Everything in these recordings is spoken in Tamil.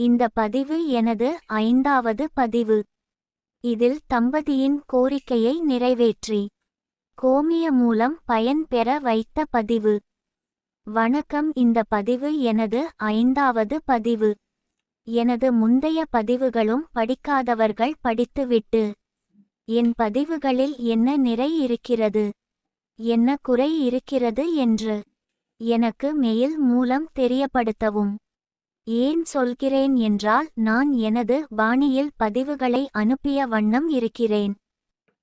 இந்த பதிவு எனது 5வது பதிவு. இதில் தம்பதியின் கோரிக்கையை நிறைவேற்றி கோமிய மூலம் பயன் பெற வைத்த பதிவு. வணக்கம். இந்த பதிவு எனது 5வது பதிவு. எனது முந்தைய பதிவுகளும் படிக்காதவர்கள் படித்துவிட்டு என் பதிவுகளில் என்ன நிறை இருக்கிறது, என்ன குறை இருக்கிறது என்று எனக்கு மெயில் மூலம் தெரியப்படுத்தவும். ஏன் சொல்கிறேன் என்றால், நான் எனது பாணியில் பதிவுகளை அனுப்பிய வண்ணம் இருக்கிறேன்.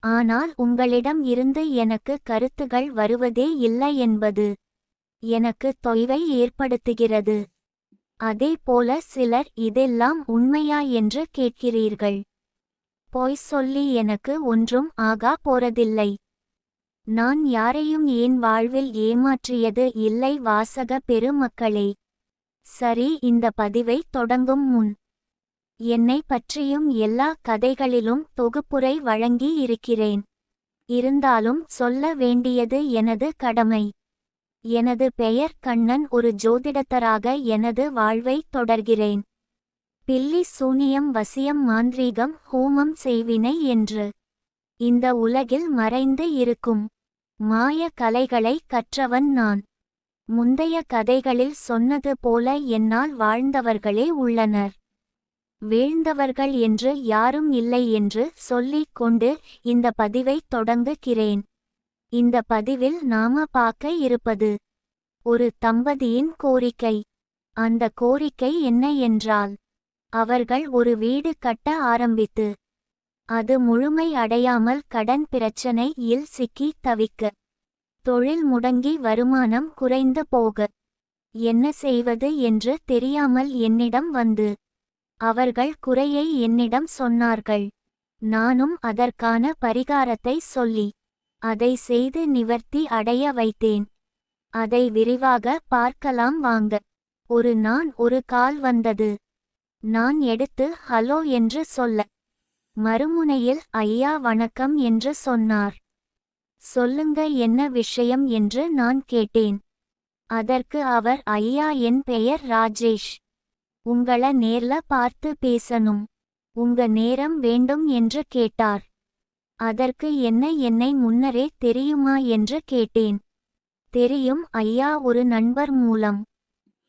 ஆனால் உங்களிடம் இருந்து எனக்கு கருத்துகள் வருவதே இல்லை என்பது எனக்கு தொய்வை ஏற்படுத்துகிறது. அதேபோல சிலர் இதெல்லாம் உண்மையா என்று கேட்கிறீர்கள். பொய் சொல்லி எனக்கு ஒன்றும் ஆகா போறதில்லை. நான் யாரையும் என் வாழ்வில் ஏமாற்றியது இல்லை வாசக பெருமக்களே. சரி, இந்த பதிவை தொடங்கும் முன் என்னை பற்றியும் எல்லா கதைகளிலும் தொகுப்புரை வழங்கி இருக்கிறேன். இருந்தாலும் சொல்ல வேண்டியது எனது கடமை. எனது பெயர் கண்ணன். ஒரு ஜோதிடத்தராக எனது வாழ்வை தொடர்கிறேன். பில்லி சூனியம் வசியம் மாந்திரீகம் ஹோமம் செய்வினை என்று இந்த உலகில் மறைந்து இருக்கும் மாய கலைகளை கற்றவன் நான். முந்தைய கதைகளில் சொன்னது போல என்னால் வாழ்ந்தவர்களே உள்ளனர். வீழ்ந்தவர்கள் என்று யாரும் இல்லை என்று சொல்லிக் கொண்டு இந்த பதிவை தொடங்குகிறேன். இந்த பதிவில் நாம பார்க்க இருப்பது ஒரு தம்பதியின் கோரிக்கை. அந்த கோரிக்கை என்ன என்றால், அவர்கள் ஒரு வீடு கட்ட ஆரம்பித்து அது முழுமை அடையாமல் கடன் பிரச்சனையில் சிக்கி தவிக்க, தொழில் முடங்கி வருமானம் குறைந்து போக, என்ன செய்வது என்று தெரியாமல் என்னிடம் வந்து அவர்கள் குறையை என்னிடம் சொன்னார்கள். நானும் அதற்கான பரிகாரத்தை சொல்லி அதை செய்து நிவர்த்தி அடைய வைத்தேன். அதை விரிவாக பார்க்கலாம் வாங்க. ஒரு கால் வந்தது. நான் எடுத்து ஹலோ என்று சொல்ல, மறுமுனையில் ஐயா வணக்கம் என்று சொன்னார். சொல்லுங்க, என்ன விஷயம் என்று நான் கேட்டேன். அதற்கு அவர், ஐயா என் பெயர் ராஜேஷ். உங்கள நேர்ல பார்த்து பேசணும். உங்க நேரம் வேண்டும் என்று கேட்டார். அதற்கு என்ன, என்னை முன்னரே தெரியுமா என்று கேட்டேன். தெரியும் ஐயா, ஒரு நண்பர் மூலம்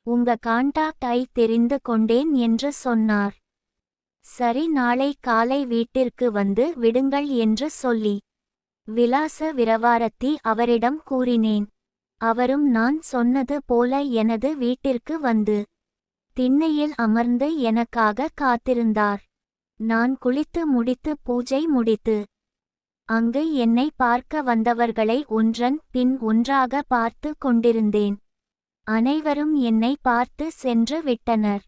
உங்க கான்டாக்ட் ஐ தெரிந்து கொண்டேன் என்று சொன்னார். சரி, நாளை காலை வீட்டிற்கு வந்து விடுங்கள் என்று சொல்லி விலாச விரவாரத்தி அவரிடம் கூறினேன். அவரும் நான் சொன்னது போல எனது வீட்டிற்கு வந்து திண்ணையில் அமர்ந்து எனக்காக காத்திருந்தார். நான் குளித்து முடித்து பூஜை முடித்து அங்கு என்னை பார்க்க வந்தவர்களை ஒன்றன் பின் ஒன்றாக பார்த்து கொண்டிருந்தேன். அனைவரும் என்னை பார்த்து சென்று விட்டனர்.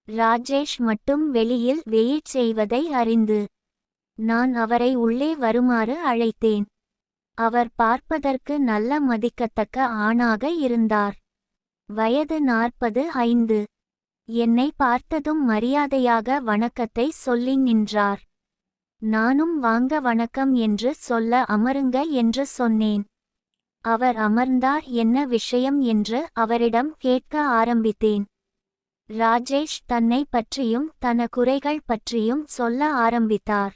ராஜேஷ் மட்டும் வெளியில் வெயிட் செய்வதை அறிந்து நான் அவரை உள்ளே வருமாறு அழைத்தேன். அவர் பார்ப்பதற்கு நல்ல மதிக்கத்தக்க ஆணாக இருந்தார். வயது 45. என்னை பார்த்ததும் மரியாதையாக வணக்கத்தை சொல்லி நின்றார். நானும் வாங்க வணக்கம் என்று சொல்ல, அமருங்க என்று சொன்னேன். அவர் அமர்ந்தார். என்ன விஷயம் என்று அவரிடம் கேட்க ஆரம்பித்தேன். ராஜேஷ் தன்னை பற்றியும் தன குறைகள் பற்றியும் சொல்ல ஆரம்பித்தார்.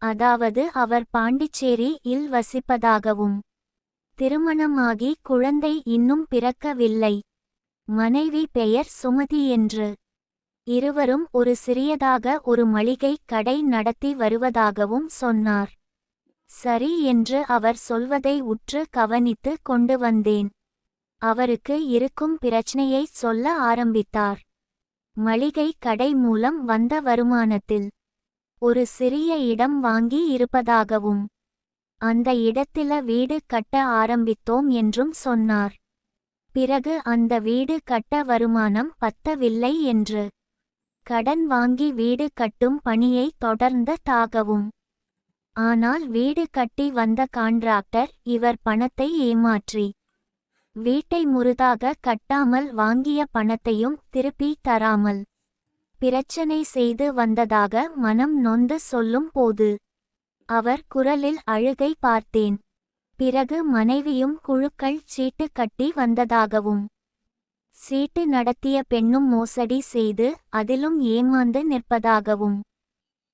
அதாவது, அவர் பாண்டிச்சேரி இல் வசிப்பதாகவும், திருமணமாகி குழந்தை இன்னும் பிறக்கவில்லை, மனைவி பெயர் சுமதி என்று, இருவரும் ஒரு சிறியதாக ஒரு மளிகை கடை நடத்தி வருவதாகவும் சொன்னார். சரி என்று அவர் சொல்வதை உற்று கவனித்து கொண்டு வந்தேன். அவருக்கு இருக்கும் பிரச்சனையை சொல்ல ஆரம்பித்தார். மளிகை கடை மூலம் வந்த வருமானத்தில் ஒரு சிறிய இடம் வாங்கி இருப்பதாகவும், அந்த இடத்தில வீடு கட்ட ஆரம்பித்தோம் என்றும் சொன்னார். பிறகு அந்த வீடு கட்ட வருமானம் பத்தவில்லை என்று கடன் வாங்கி வீடு கட்டும் பணியை தொடர்ந்ததாகவும், ஆனால் வீடு கட்டி வந்த கான்ட்ராக்டர் இவர் பணத்தை ஏமாற்றி வீட்டை முழுதாக கட்டாமல் வாங்கிய பணத்தையும் திருப்பி தராமல் பிரச்சனை செய்து வந்ததாக மனம் நொந்து சொல்லும் போது அவர் குரலில் அழுகை பார்த்தேன். பிறகு மனைவியும் குழுக்கள் சீட்டு கட்டி வந்ததாகவும் சீட்டு நடத்திய பெண்ணும் மோசடி செய்து அதிலும் ஏமாந்து நிற்பதாகவும்.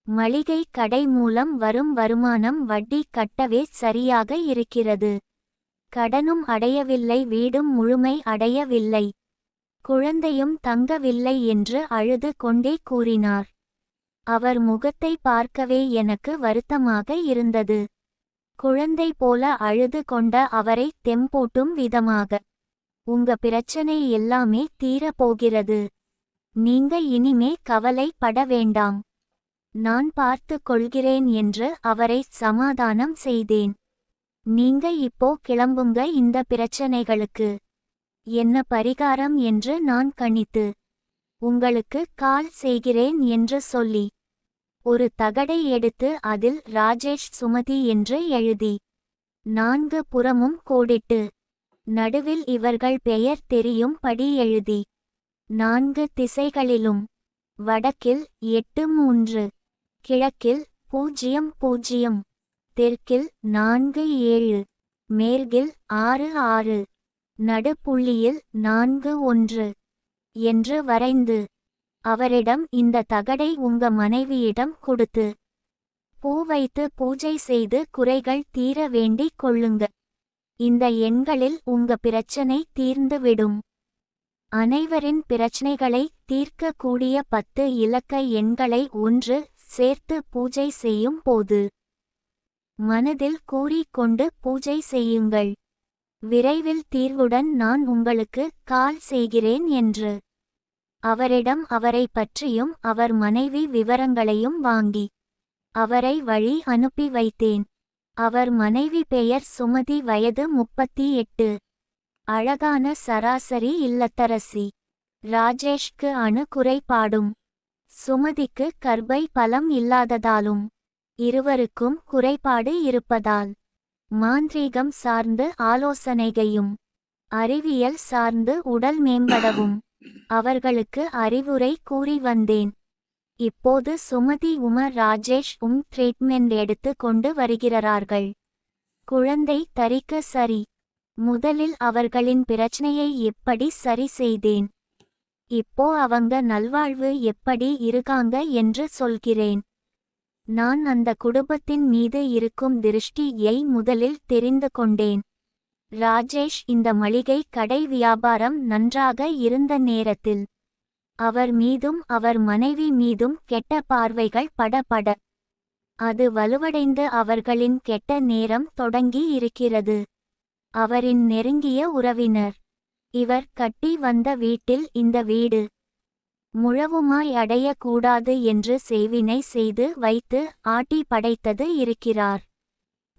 மளிகை கடை மூலம் வரும் வருமானம் வட்டி கட்டவே சரியாக இருக்கிறது. கடனும் அடையவில்லை, வீடும் முழுமை அடையவில்லை, குழந்தையும் தங்கவில்லை என்று அழுது கொண்டே கூறினார். அவர் முகத்தை பார்க்கவே எனக்கு வருத்தமாக இருந்தது. குழந்தை போல அழுது கொண்ட அவரை தெம்போட்டும் விதமாக, உங்க பிரச்சனை எல்லாமே தீரப் போகிறது, நீங்க இனிமே கவலை பட வேண்டாம், நான் பார்த்து கொள்கிறேன் என்று அவரை சமாதானம் செய்தேன். நீங்க இப்போ கிளம்புங்க, இந்த பிரச்சனைகளுக்கு என்ன பரிகாரம் என்று நான் கணித்து உங்களுக்கு கால் செய்கிறேன் என்று சொல்லி ஒரு தகடை எடுத்து அதில் ராஜேஷ் சுமதி என்று எழுதி 4 புறமும் கோடிட்டு நடுவில் இவர்கள் பெயர் தெரியும் படி எழுதி 4 திசைகளிலும் வடக்கில் 83, கிழக்கில் 00, தெற்கில் 47, மேற்கில் 66, நடுப்புள்ளியில் 41 என்று வரைந்து அவரிடம் இந்த தகடை உங்க மனைவியிடம் கொடுத்து பூ வைத்து பூஜை செய்து குறைகள் தீர வேண்டிக் கொள்ளுங்க. இந்த எண்களில் உங்க பிரச்சனை தீர்ந்துவிடும். அனைவரின் பிரச்சனைகளை தீர்க்கக்கூடிய 10 இலக்க எண்களை ஒன்று சேர்த்து பூஜை செய்யும் போது மனதில் கூறிக்கொண்டு பூஜை செய்யுங்கள். விரைவில் தீர்வுடன் நான் உங்களுக்கு கால் செய்கிறேன் என்று அவரிடம் அவரை பற்றியும் அவர் மனைவி விவரங்களையும் வாங்கி அவரை வழி அனுப்பி வைத்தேன். அவர் மனைவி பெயர் சுமதி, வயது 38, அழகான சராசரி இல்லத்தரசி. ராஜேஷ்க்கு அணு குறைபாடும் சுமதிக்கு கர்ப்பை பலம் இல்லாததாலும் இருவருக்கும் குறைபாடு இருப்பதால் மாந்திரீகம் சார்ந்து ஆலோசனைகையும் அறிவியல் சார்ந்து உடல் மேம்படவும் அவர்களுக்கு அறிவுரை கூறி வந்தேன். இப்போது சுமதி ராஜேஷ் ட்ரீட்மெண்ட் எடுத்து கொண்டு வருகிறார்கள். குழந்தை தரிக்க சரி. முதலில் அவர்களின் பிரச்சனையை எப்படி சரி செய்தேன், இப்போ அவங்க நல்வாழ்வு எப்படி இருக்காங்க என்று சொல்கிறேன். நான் அந்த குடும்பத்தின் மீது இருக்கும் திருஷ்டியை முதலில் தெரிந்து கொண்டேன். ராஜேஷ் இந்த மளிகை கடை வியாபாரம் நன்றாக இருந்த நேரத்தில் அவர் மீதும் அவர் மனைவி மீதும் கெட்ட பார்வைகள் பட அது வலுவடைந்து அவர்களின் கெட்ட நேரம் தொடங்கி இருக்கிறது. அவரின் நெருங்கிய உறவினர் இவர் கட்டி வந்த வீட்டில் இந்த வீடு முழவுமாய் அடையக்கூடாது என்று செய்வினை செய்து வைத்து ஆட்டி படைத்தது இருக்கிறார்.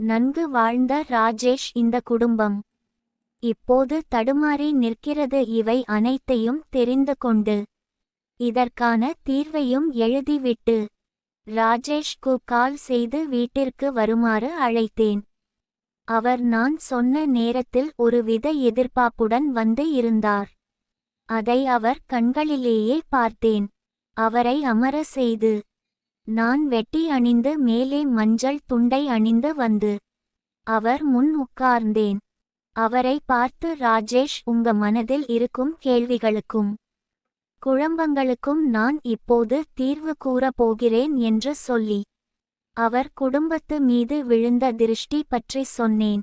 நன்கு வாழ்ந்த ராஜேஷ் இந்த குடும்பம் இப்போது தடுமாறி நிற்கிறது. இவை அனைத்தையும் தெரிந்து கொண்டு இதற்கான தீர்வையும் எழுதிவிட்டு ராஜேஷ்க்கு கால் செய்து வீட்டிற்கு வருமாறு அழைத்தேன். அவர் நான் சொன்ன நேரத்தில் ஒருவித எதிர்பார்ப்புடன் வந்து இருந்தார். அதை அவர் கண்களிலேயே பார்த்தேன். அவரை அமர செய்து நான் வெட்டி அணிந்து மேலே மஞ்சள் துண்டை அணிந்து வந்து அவர் முன் உட்கார்ந்தேன். அவரை பார்த்து, ராஜேஷ், உங்க மனதில் இருக்கும் கேள்விகளுக்கும் குழப்பங்களுக்கும் நான் இப்போது தீர்வு கூறப் போகிறேன் என்று சொல்லி அவர் குடும்பத்து மீது விழுந்த திருஷ்டி பற்றி சொன்னேன்.